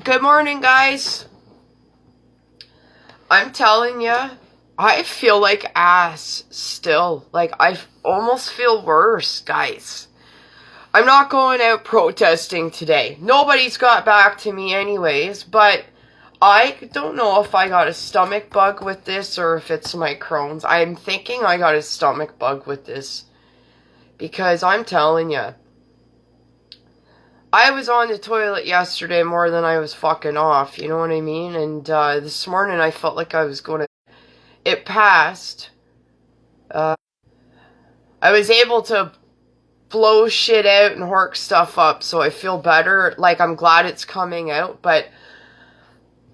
Good morning, guys. I'm telling you, I feel like ass still. Like, I almost feel worse, guys. I'm not going out protesting today. Nobody's got back to me anyways, but I don't know if I got a stomach bug with this or if it's my Crohn's. I'm thinking I got a stomach bug with this. Because I'm telling you, I was on the toilet yesterday more than I was fucking off, you know what I mean? And this morning I felt like I was going to... It passed. I was able to blow shit out and hork stuff up, so I feel better. Like, I'm glad it's coming out, but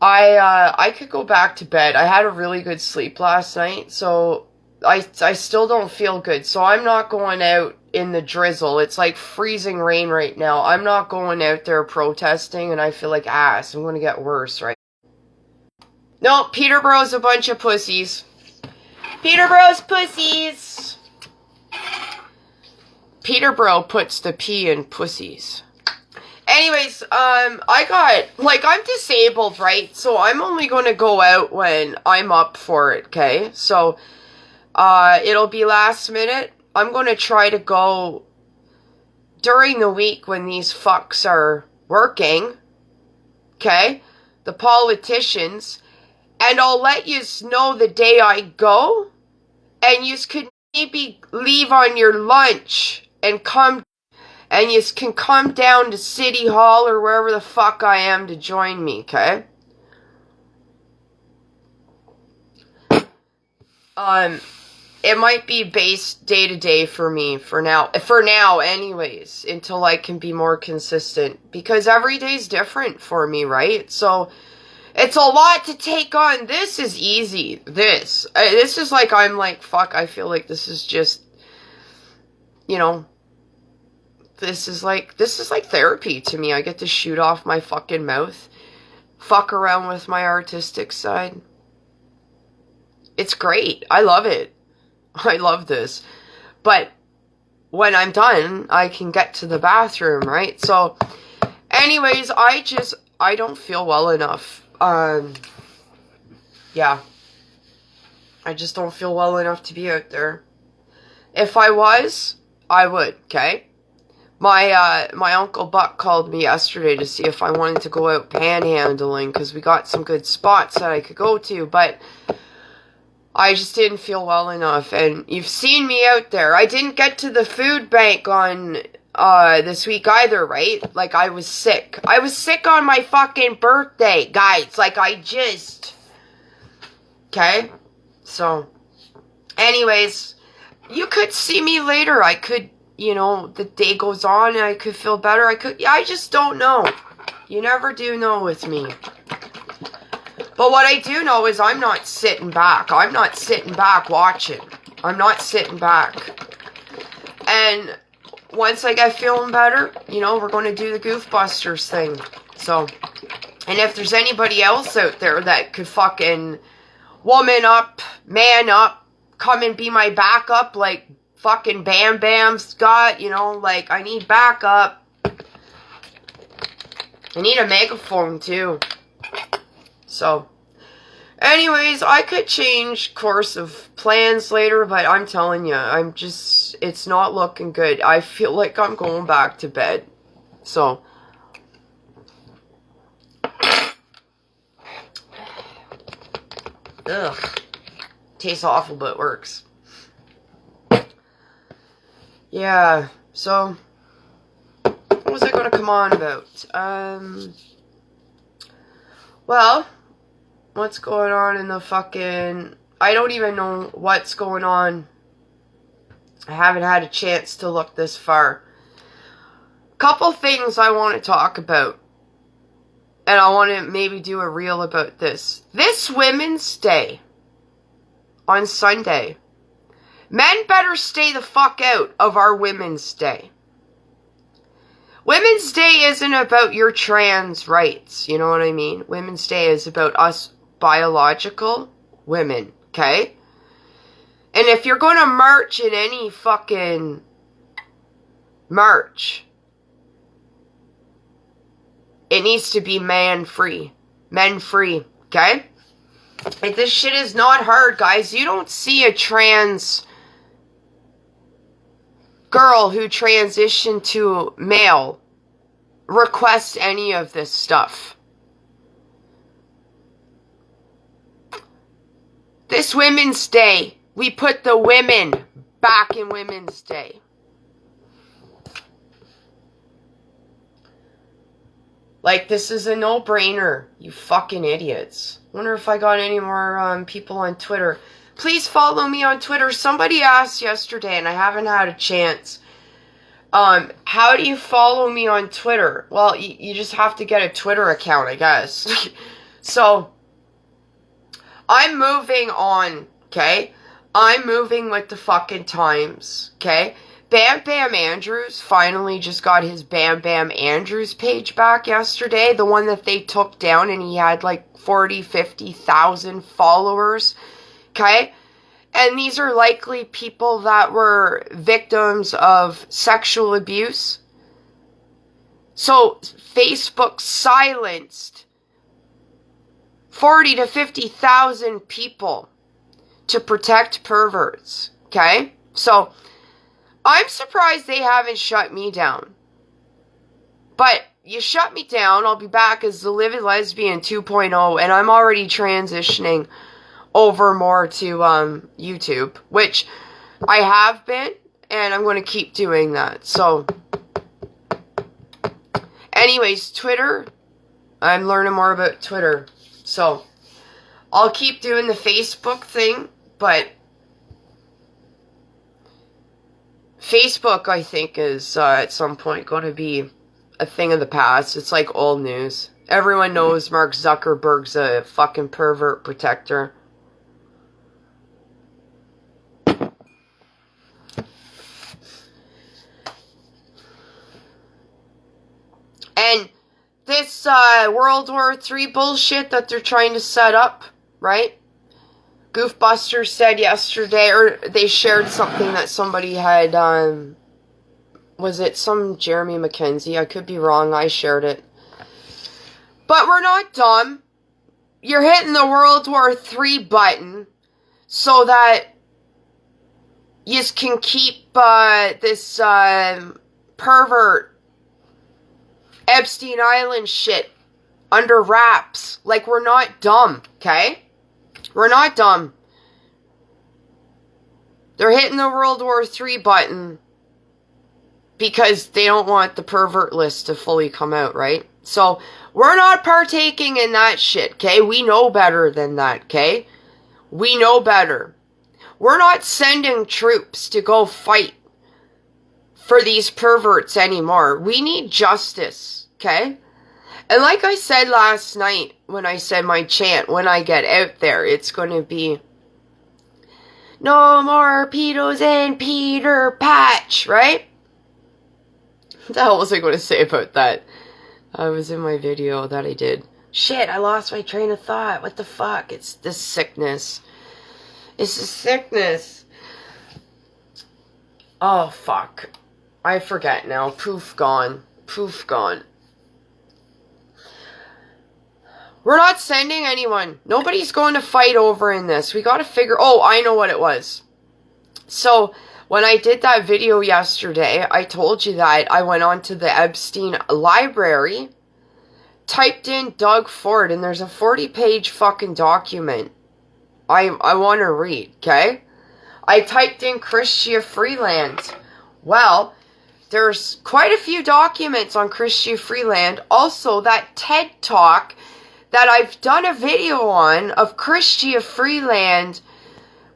I could go back to bed. I had a really good sleep last night, so I still don't feel good. So I'm not going out in the drizzle. It's like freezing rain right now. I'm not going out there protesting, and I feel like ass. I'm going to get worse, right? No, Peterborough's a bunch of pussies. Peterborough's pussies. Peterborough puts the P in pussies. Anyways, I'm disabled, right? So I'm only going to go out when I'm up for it, okay? So, it'll be last minute. I'm going to try to go during the week when these fucks are working, okay? The politicians. And I'll let yous know the day I go. And yous could maybe leave on your lunch and come... And you can come down to City Hall or wherever the fuck I am to join me, okay? It might be based day to day for me for now. For now, anyways, until I can be more consistent. Because every day's different for me, right? So, it's a lot to take on. This is easy. This is like, I'm like, fuck, I feel like this is just, you know... This is like therapy to me. I get to shoot off my fucking mouth. Fuck around with my artistic side. It's great. I love it. I love this. But when I'm done, I can get to the bathroom, right? So, anyways, I don't feel well enough. Yeah. I just don't feel well enough to be out there. If I was, I would, okay? My Uncle Buck called me yesterday to see if I wanted to go out panhandling, because we got some good spots that I could go to, but I just didn't feel well enough, and you've seen me out there. I didn't get to the food bank on, this week either, right? Like, I was sick. I was sick on my fucking birthday, guys. Like, okay? So, anyways, you could see me later. I could... You know, the day goes on and I could feel better. I just don't know. You never do know with me. But what I do know is I'm not sitting back. I'm not sitting back watching. I'm not sitting back. And once I get feeling better, you know, we're going to do the Goof Busters thing. So, and if there's anybody else out there that could fucking woman up, man up, come and be my backup, like fucking Bam Bam's got, you know, like, I need backup. I need a megaphone, too. So, anyways, I could change course of plans later, but I'm telling you, it's not looking good. I feel like I'm going back to bed. So, ugh. Tastes awful, but works. Yeah, so, what was I going to come on about? Well, what's going on in the fucking... I don't even know what's going on. I haven't had a chance to look this far. Couple things I want to talk about. And I want to maybe do a reel about this. This Women's Day on Sunday... Men better stay the fuck out of our Women's Day. Women's Day isn't about your trans rights, you know what I mean? Women's Day is about us biological women, okay? And if you're going to march in any fucking march, It needs to be man-free. Men-free, okay? Like, this shit is not hard, guys. You don't see a trans girl who transitioned to male request any of this stuff. This Women's Day, we put the women back in Women's Day. Like, this is a no-brainer, you fucking idiots. Wonder if I got any more people on Twitter. Please follow me on Twitter. Somebody asked yesterday, and I haven't had a chance. How do you follow me on Twitter? Well, you just have to get a Twitter account, I guess. So, I'm moving on, okay? I'm moving with the fucking times, okay? Bam Bam Andrews finally just got his Bam Bam Andrews page back yesterday. The one that they took down and he had like 40, 50,000 followers, okay? And these are likely people that were victims of sexual abuse. So, Facebook silenced 40 to 50,000 people to protect perverts, okay? So, I'm surprised they haven't shut me down. But you shut me down, I'll be back as the Livid Lesbian 2.0, and I'm already transitioning over more to YouTube, which I have been, and I'm going to keep doing that. So, anyways, Twitter, I'm learning more about Twitter. So, I'll keep doing the Facebook thing, but Facebook, I think, is at some point going to be a thing of the past. It's like old news. Everyone knows Mark Zuckerberg's a fucking pervert protector. And this World War III bullshit that they're trying to set up, right? Goof Busters said yesterday, or they shared something that somebody had, was it some Jeremy McKenzie? I could be wrong, I shared it. But we're not dumb. You're hitting the World War III button so that you can keep this pervert Epstein Island shit under wraps. Like, we're not dumb, okay? We're not dumb. They're hitting the World War III button because they don't want the pervert list to fully come out, right? So, we're not partaking in that shit, okay? We know better than that, okay? We know better. We're not sending troops to go fight for these perverts anymore. We need justice, okay? And like I said last night when I said my chant, when I get out there, it's going to be no more pedos and Peter Patch, right? What the hell was I going to say about that? I was in my video that I did. Shit, I lost my train of thought. What the fuck? It's this sickness. It's a sickness. Oh, fuck. I forget now. Poof, gone. Poof, gone. We're not sending anyone. Nobody's going to fight over in this. We got to figure... Oh, I know what it was. So, when I did that video yesterday, I told you that I went on to the Epstein library, typed in Doug Ford, and there's a 40-page fucking document I want to read, okay? I typed in Chrystia Freeland. Well, there's quite a few documents on Chrystia Freeland. Also, that TED Talk that I've done a video on of Chrystia Freeland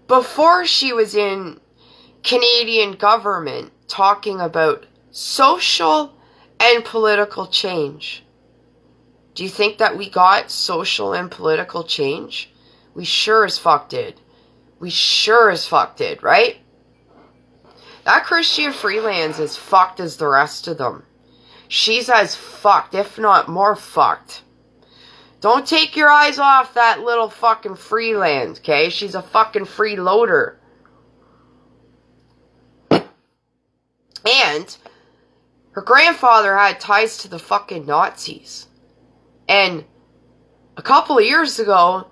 before she was in Canadian government talking about social and political change. Do you think that we got social and political change? We sure as fuck did. We sure as fuck did, right? That Chrystia Freeland's as fucked as the rest of them. She's as fucked, if not more fucked. Don't take your eyes off that little fucking Freeland, okay? She's a fucking freeloader. And her grandfather had ties to the fucking Nazis. And a couple of years ago,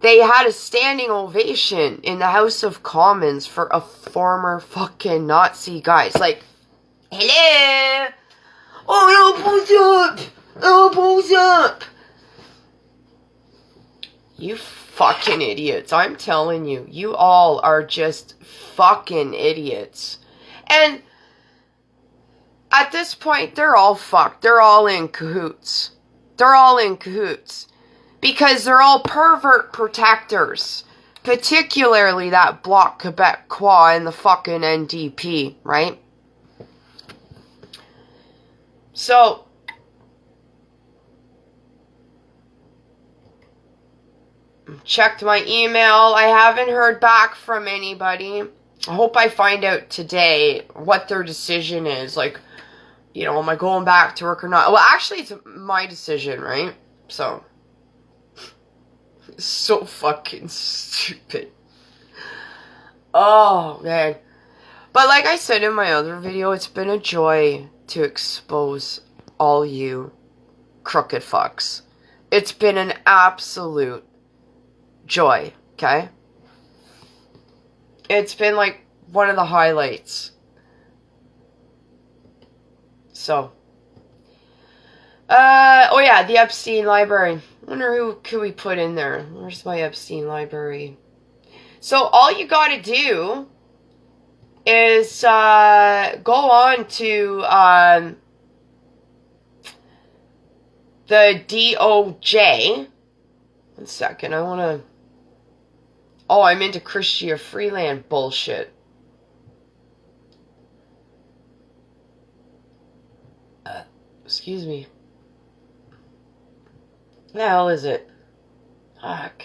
they had a standing ovation in the House of Commons for a former fucking Nazi guy. It's like, hello? Oh, elbows up! Elbows up! You fucking idiots. I'm telling you. You all are just fucking idiots. And at this point, they're all fucked. They're all in cahoots. They're all in cahoots. Because they're all pervert protectors. Particularly that Bloc Québécois and the fucking NDP, right? So, checked my email. I haven't heard back from anybody. I hope I find out today what their decision is. Like, you know, am I going back to work or not? Well, actually, it's my decision, right? So, so fucking stupid. Oh, man. But like I said in my other video, it's been a joy to expose all you crooked fucks. It's been an absolute joy, okay? It's been like one of the highlights. So. Oh yeah, the Epstein library. I wonder who could we put in there. Where's my Epstein library? So all you gotta do is go on to the DOJ. 1 second, I wanna... Oh, I'm into Chrystia Freeland bullshit. Excuse me. What the hell is it? Fuck.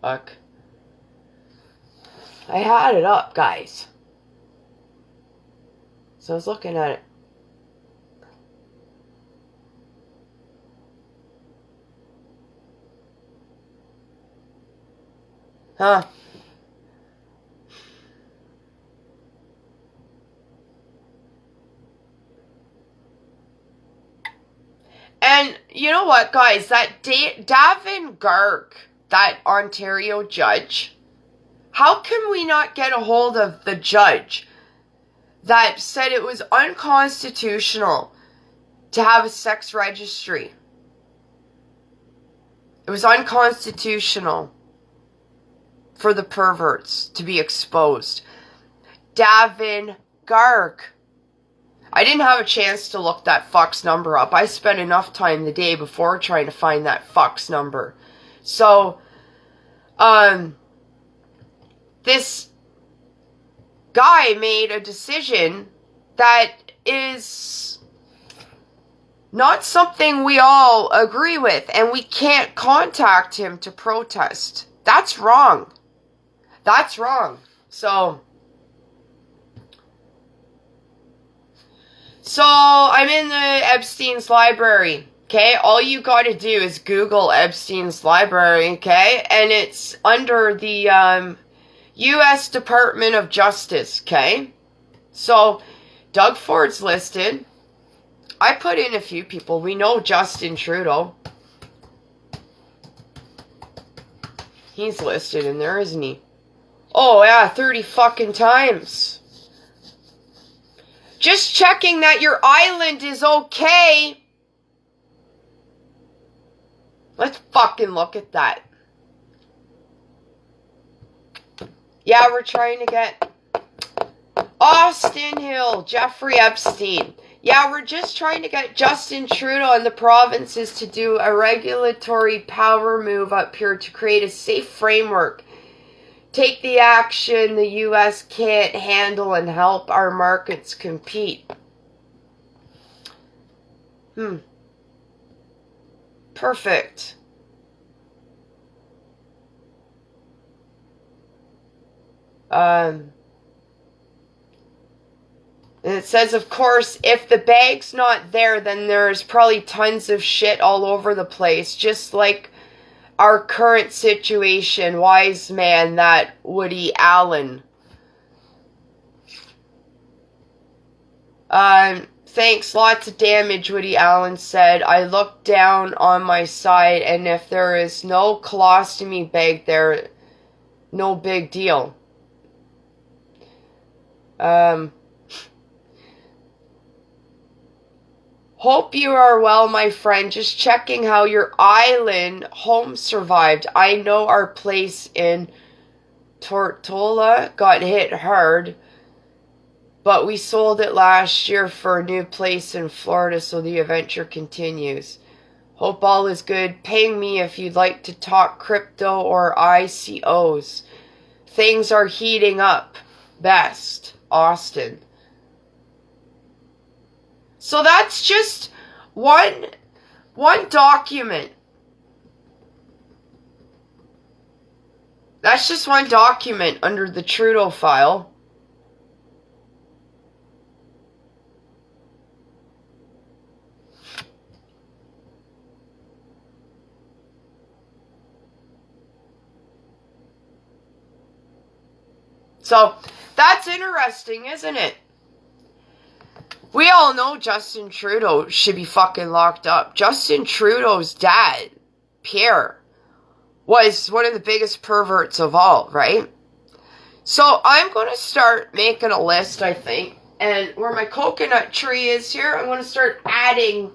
Fuck. I had it up, guys. So I was looking at it. Huh. And you know what, guys? That Davin Garg, that Ontario judge, how can we not get a hold of the judge that said it was unconstitutional to have a sex registry? It was unconstitutional for the perverts to be exposed. Davin Garg. I didn't have a chance to look that fuck's number up. I spent enough time the day before trying to find that fuck's number. So, this guy made a decision that is not something we all agree with, and we can't contact him to protest. That's wrong. That's wrong. So I'm in the Epstein's library, okay? All you gotta do is Google Epstein's library, okay? And it's under the U.S. Department of Justice, okay? So, Doug Ford's listed. I put in a few people. We know Justin Trudeau. He's listed in there, isn't he? Oh, yeah, 30 fucking times. Just checking that your island is okay. Let's fucking look at that. Yeah, we're trying to get Austin Hill, Jeffrey Epstein. Yeah, we're just trying to get Justin Trudeau and the provinces to do a regulatory power move up here to create a safe framework. Take the action the U.S. can't handle and help our markets compete. Perfect. And it says, of course, if the bag's not there, then there's probably tons of shit all over the place. Just like our current situation, wise man, that Woody Allen. Thanks, lots of damage, Woody Allen said. I looked down on my side, and if there is no colostomy bag there, no big deal. Hope you are well, my friend. Just checking how your island home survived. I know our place in Tortola got hit hard, but we sold it last year for a new place in Florida, so the adventure continues. Hope all is good. Ping me if you'd like to talk crypto or ICOs. Things are heating up. Best, Austin. So that's just one document. That's just one document under the Trudeau file. So, that's interesting, isn't it? We all know Justin Trudeau should be fucking locked up. Justin Trudeau's dad, Pierre, was one of the biggest perverts of all, right? So, I'm going to start making a list, I think. And where my coconut tree is here, I'm going to start adding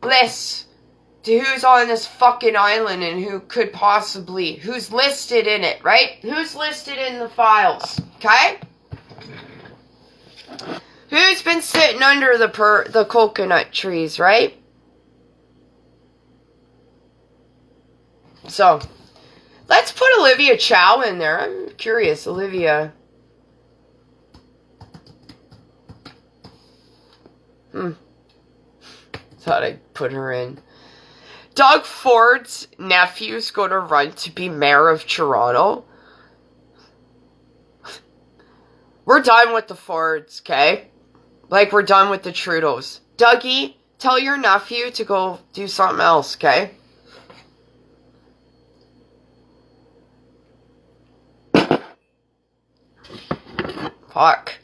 lists to who's on this fucking island and who could possibly, who's listed in it, right? Who's listed in the files, okay? Who's been sitting under the coconut trees, right? So, let's put Olivia Chow in there. I'm curious, Olivia. Thought I'd put her in. Doug Ford's nephew's going to run to be mayor of Toronto. We're done with the Fords, okay? Like, we're done with the Trudeaus. Dougie, tell your nephew to go do something else, okay? Fuck.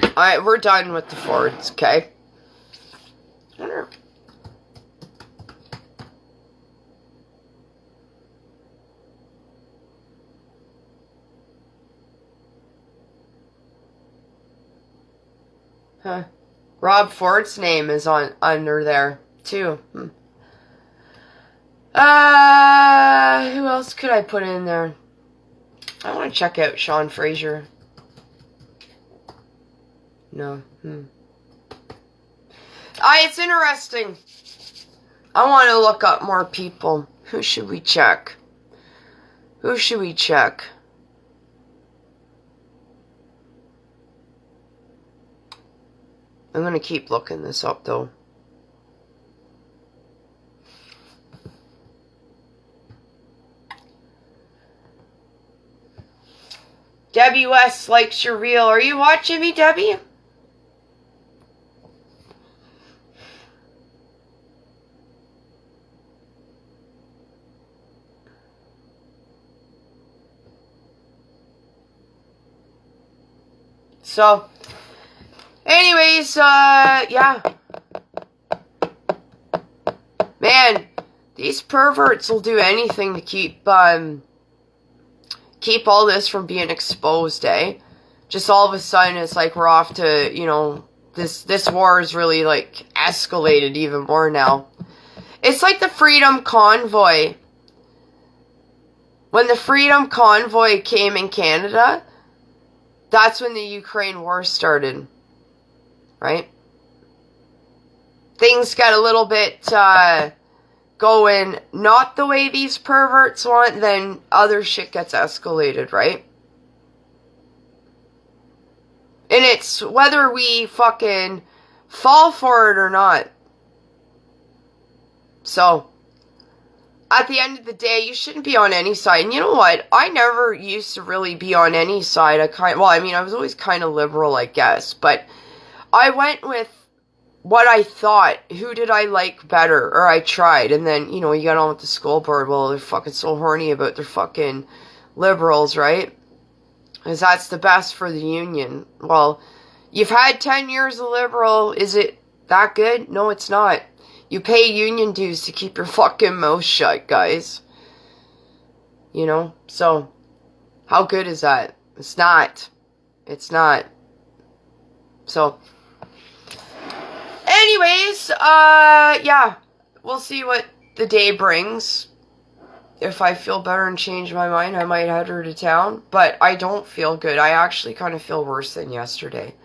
Alright, we're done with the Fords, okay? Huh. Rob Ford's name is under there too. Who else could I put in there? I want to check out Sean Fraser. No. It's interesting. I want to look up more people. Who should we check? Who should we check? I'm going to keep looking this up, though. Debbie West likes your reel. Are you watching me, Debbie? So, anyways, yeah. Man, these perverts will do anything to keep all this from being exposed, eh? Just all of a sudden, it's like we're off to, you know, this war is really, like, escalated even more now. It's like the Freedom Convoy. When the Freedom Convoy came in Canada, that's when the Ukraine war started, right? Things got a little bit going not the way these perverts want, then other shit gets escalated, right? And it's whether we fucking fall for it or not. So, at the end of the day, you shouldn't be on any side. And you know what? I never used to really be on any side. I was always kind of liberal, I guess. But I went with what I thought. Who did I like better? Or I tried. And then, you get on with the school board. Well, they're fucking so horny about their fucking liberals, right? Because that's the best for the union. Well, you've had 10 years of liberal. Is it that good? No, it's not. You pay union dues to keep your fucking mouth shut, guys. So, how good is that? It's not. It's not. So, anyways, yeah. We'll see what the day brings. If I feel better and change my mind, I might head her to town. But I don't feel good. I actually kind of feel worse than yesterday.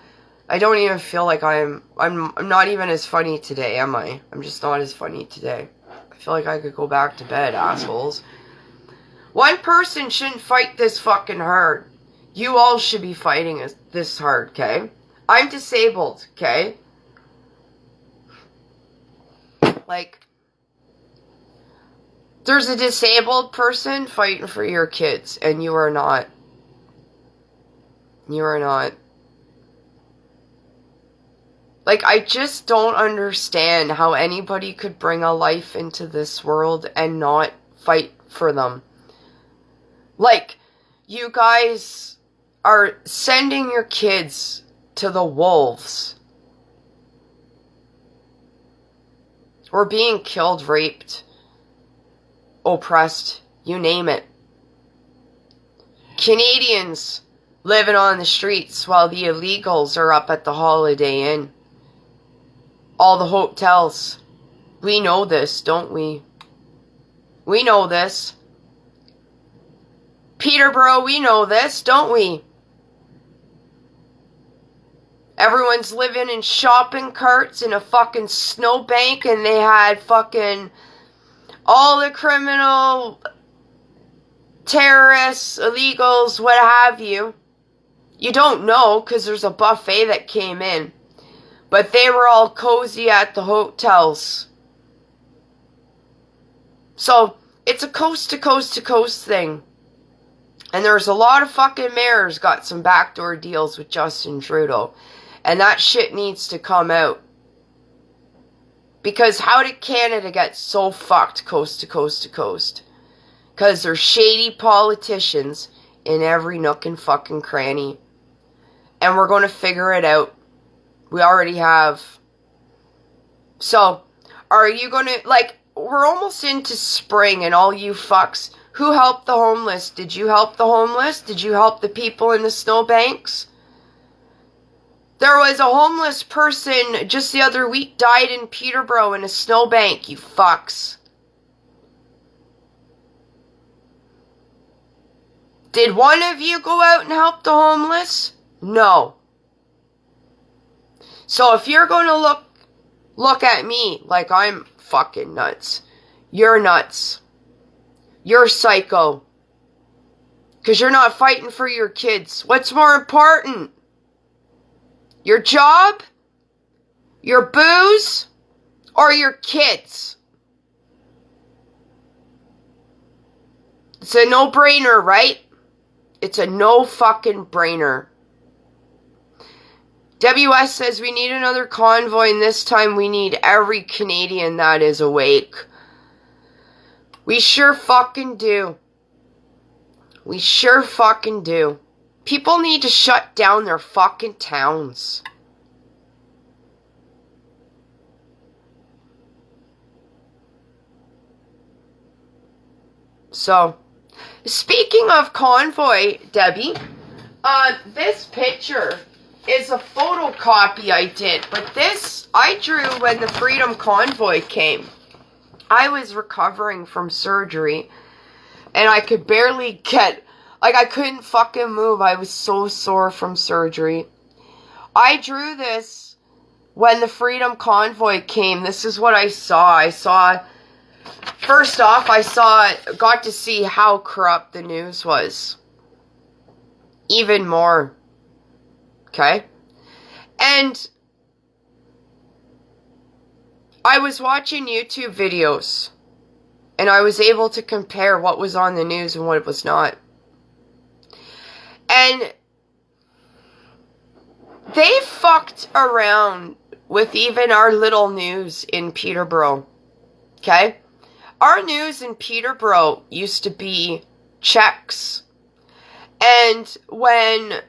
I don't even feel like I'm not even as funny today, am I? I'm just not as funny today. I feel like I could go back to bed, assholes. One person shouldn't fight this fucking hard. You all should be fighting this hard, okay? I'm disabled, okay? Like, there's a disabled person fighting for your kids, and you are not. You are not. Like, I just don't understand how anybody could bring a life into this world and not fight for them. Like, you guys are sending your kids to the wolves. Or being killed, raped, oppressed, you name it. Canadians living on the streets while the illegals are up at the Holiday Inn. All the hotels. We know this, don't we? We know this. Peterborough, we know this, don't we? Everyone's living in shopping carts in a fucking snowbank, and they had fucking all the criminal terrorists, illegals, what have you. You don't know, because there's a buffet that came in. But they were all cozy at the hotels. So, it's a coast to coast to coast thing. And there's a lot of fucking mayors got some backdoor deals with Justin Trudeau. And that shit needs to come out. Because how did Canada get so fucked coast to coast to coast? Because there's shady politicians in every nook and fucking cranny. And we're going to figure it out. We already have. So, are you going to, like, we're almost into spring, and all you fucks, who helped the homeless? Did you help the homeless? Did you help the people in the snowbanks? There was a homeless person just the other week died in Peterborough in a snowbank, you fucks. Did one of you go out and help the homeless? No. So if you're going to look at me like I'm fucking nuts, you're nuts. You're psycho. Because you're not fighting for your kids. What's more important? Your job? Your booze? Or your kids? It's a no-brainer, right? It's a no-fucking-brainer. WS says we need another convoy, and this time we need every Canadian that is awake. We sure fucking do. We sure fucking do. People need to shut down their fucking towns. So, speaking of convoy, Debbie, this picture is a photocopy I did, but this I drew when the Freedom Convoy came. I was recovering from surgery, and I could barely get, like, I couldn't fucking move. I was so sore from surgery. I drew this when the Freedom Convoy came. This is what I saw. First off, got to see how corrupt the news was. Even more. Okay? And I was watching YouTube videos And I was able to compare what was on the news and what was not. And they fucked around with even our little news in Peterborough. Okay? Our news in Peterborough used to be Chex. And when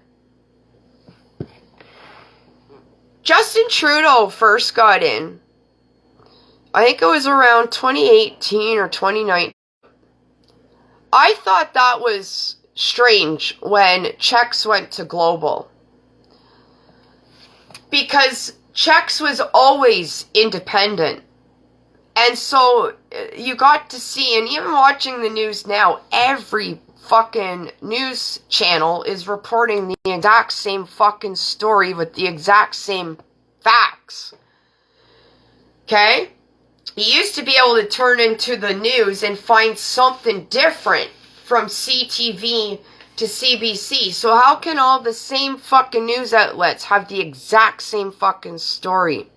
Justin Trudeau first got in, I think it was around 2018 or 2019, I thought that was strange when Chex went to global. Because Chex was always independent. And so you got to see, and even watching the news now, every fucking news channel is reporting the exact same fucking story with the exact same facts. Okay? You used to be able to turn into the news and find something different from CTV to CBC. So how can all the same fucking news outlets have the exact same fucking story?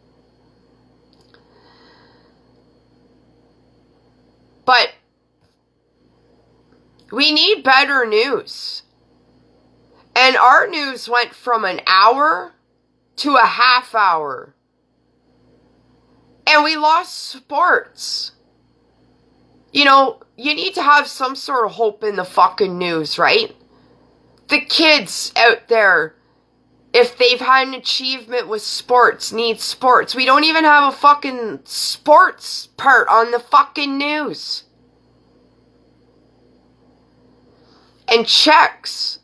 But we need better news. And our news went from an hour to a half hour. And we lost sports. You know, you need to have some sort of hope in the fucking news, right? The kids out there, if they've had an achievement with sports, need sports. We don't even have a fucking sports part on the fucking news. And Chex,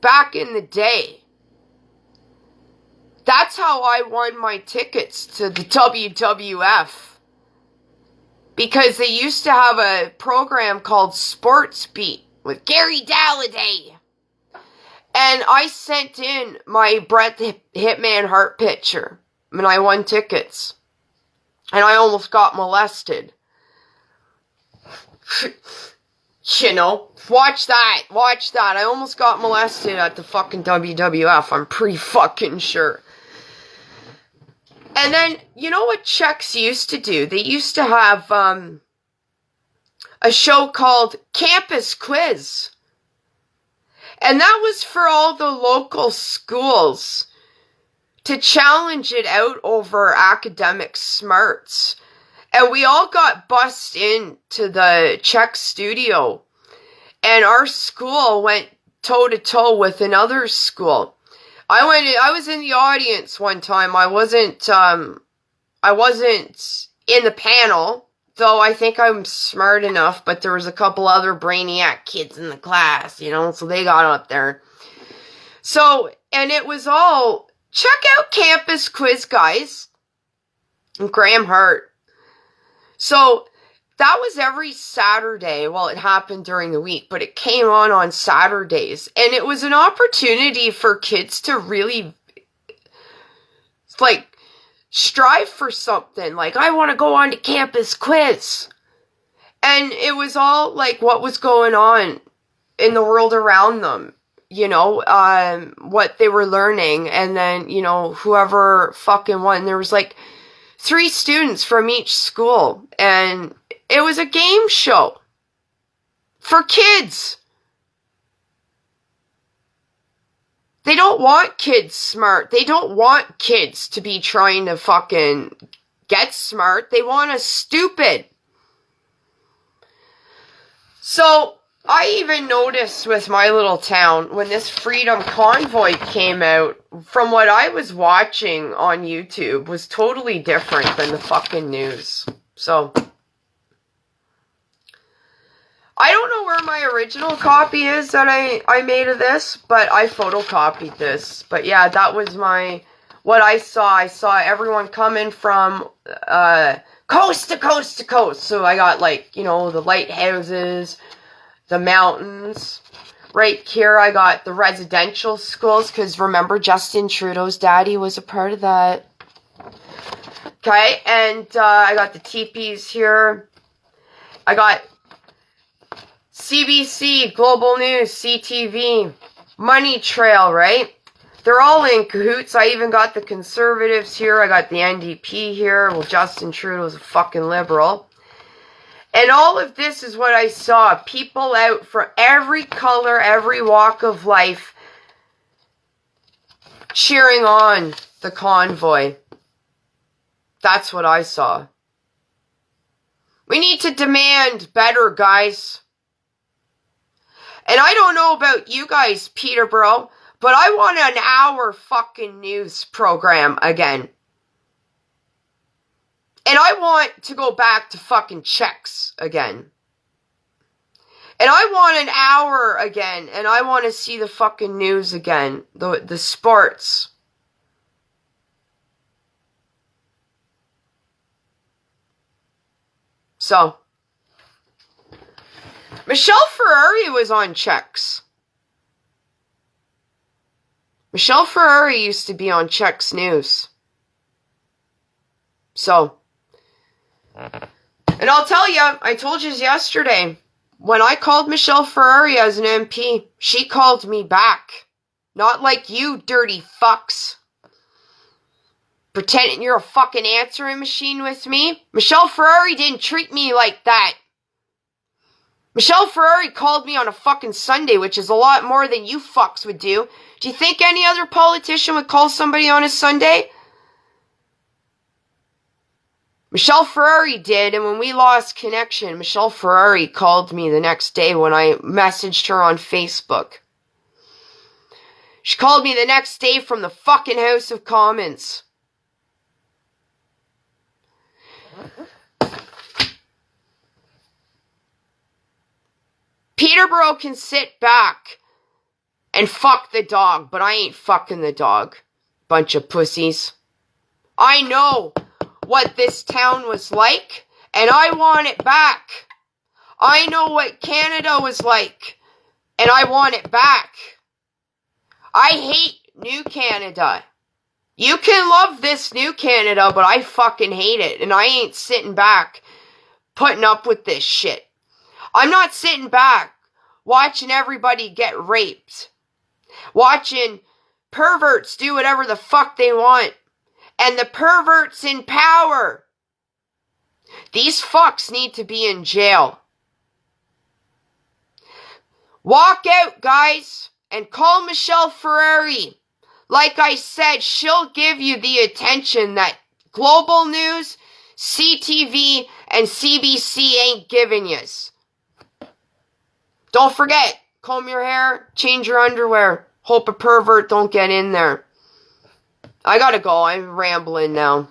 back in the day, that's how I won my tickets to the WWF. Because they used to have a program called Sports Beat with Gary Dalladay. And I sent in my Bret the Hitman Hart picture. And I won tickets. And I almost got molested. You know, watch that. I almost got molested at the fucking WWF. I'm pretty fucking sure. And then, you know what Chex used to do? They used to have a show called Campus Quiz. And that was for all the local schools to challenge it out over academic smarts. And we all got bussed into the Chex studio. And our school went toe-to-toe with another school. I was in the audience one time. I wasn't in the panel, though I think I'm smart enough, but there was a couple other brainiac kids in the class, you know, so they got up there. So, and it was all, check out Campus Quiz, guys. And Graham Hart. So, that was every Saturday. Well, it happened during the week, but it came on Saturdays. And it was an opportunity for kids to really, like, strive for something. Like, I want to go on to Campus Quiz. And it was all, like, what was going on in the world around them. You know, what they were learning. And then, you know, whoever fucking won. There was, like, 3 students from each school. And it was a game show for kids. They don't want kids smart. They don't want kids to be trying to fucking get smart. They want us stupid. So, I even noticed with my little town, when this Freedom Convoy came out, from what I was watching on YouTube, was totally different than the fucking news. So, I don't know where my original copy is that I made of this, but I photocopied this. But yeah, that was what I saw. I saw everyone coming from coast to coast to coast. So I got, like, you know, the lighthouses, the mountains. Right here I got the residential schools, because remember Justin Trudeau's daddy was a part of that. Okay, and I got the teepees here. I got CBC, Global News, CTV, Money Trail, right? They're all in cahoots. I even got the Conservatives here. I got the NDP here. Well, Justin Trudeau's a fucking liberal. And all of this is what I saw. People out for every color, every walk of life, cheering on the convoy. That's what I saw. We need to demand better, guys. And I don't know about you guys, Peterborough, but I want an hour fucking news program again. And I want to go back to fucking Chex again. And I want an hour again. And I want to see the fucking news again. The sports. So, Michelle Ferreri was on Chex. Michelle Ferreri used to be on Chex News. So, and I'll tell you, I told you yesterday, when I called Michelle Ferreri as an MP, she called me back. Not like you dirty fucks. Pretending you're a fucking answering machine with me. Michelle Ferreri didn't treat me like that. Michelle Ferreri called me on a fucking Sunday, which is a lot more than you fucks would do. Do you think any other politician would call somebody on a Sunday? Michelle Ferreri did, and when we lost connection, Michelle Ferreri called me the next day when I messaged her on Facebook. She called me the next day from the fucking House of Commons. Peterborough can sit back and fuck the dog, but I ain't fucking the dog. Bunch of pussies. I know what this town was like, and I want it back. I know what Canada was like, and I want it back. I hate New Canada. You can love this New Canada, but I fucking hate it, and I ain't sitting back putting up with this shit. I'm not sitting back watching everybody get raped. Watching perverts do whatever the fuck they want. And the perverts in power. These fucks need to be in jail. Walk out, guys, and call Michelle Ferreri. Like I said, she'll give you the attention that Global News, CTV, and CBC ain't giving yous. Don't forget, comb your hair, change your underwear. Hope a pervert don't get in there. I gotta go. I'm rambling now.